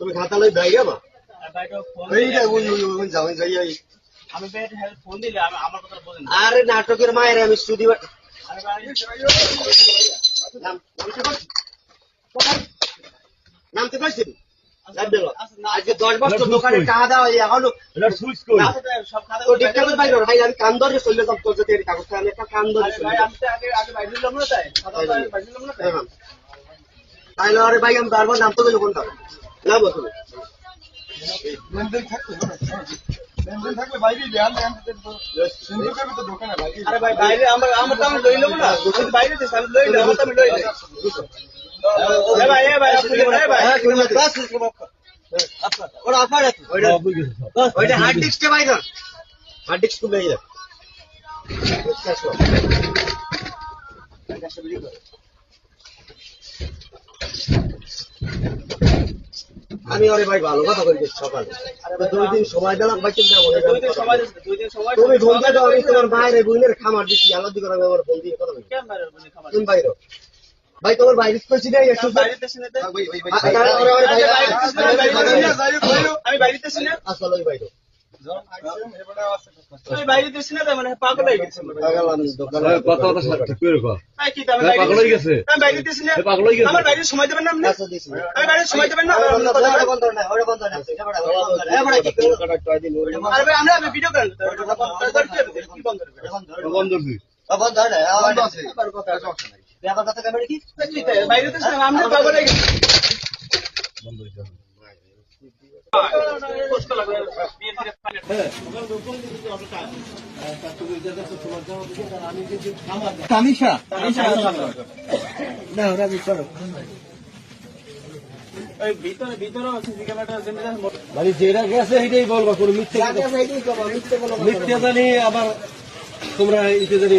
তুমি খাতা লই ভাই যাবা আরে নাটকের মায়ের আমি স্টুডিও নামতে পারছি আজকে 10 বছর দোকানে টাকা দেওয়া এখনো আমি কান ধরে চলে যাব তোর যদি কাগজ আমি একটা কান ধরে তাইলে আরে ভাই আমি বারবার নাম তো গেল কোনটা না বলতো আরে ভাই বাইরে আমার তো আমি লই নেবো না বাইরে লই নেবো আমি লই নেবো হার্ড ডিস্কটা ভাই না হার্ড ডিস্ক খুলে যাবে আমি আরে ভাই ভালো কথা বলি সকালে 2 দিন সময় দিলাম ভাই চিন্তা করে 2 দিন সময় তুমি ঘুমতে দাও আমি তোমার বাইরে বুইনের খামার দিছি আল্লাহ দি করে আমার ফোন দিয়ে কথা বলি কেন বাইরে বুইনের খামার তুমি বাইরে ভাই তোমার বাইরে কইছি না একটু বাইরে তেছ না আমি বাইরে তেছ না আসলে ওই বাইরে আমি বাইরে তেছ না মানে পাগল হয়ে গেছে পাগল আমি দোকানে কথা কথা ঠিক করে কও এই কি তুমি পাগল হয়ে গেছে আমি বাইরে তেছ না পাগল হয়ে গেছে আমার বাইরে সময় দেবেন না আপনি আচ্ছা দিছি আমি বাইরে সময় দেবেন না ওটা বন্ধ না ওটা বন্ধ না এটা বড় এ বড় কি কাটা টয় দিন আরে ভাই আমরা ভিডিও করেন কি বন্ধ বন্ধ দিই বন্ধ না বন্ধ আছে আবার কথা সমস্যা নাই ব্যাপার কথা কেমন কি বাইরে তেছ না আমরা পাগল হয়ে গেছে বন্ধ হইছে যেটা গেছে সেটাই বলবা কোন মিথ্যে জানি আবার তোমরা এটা জানি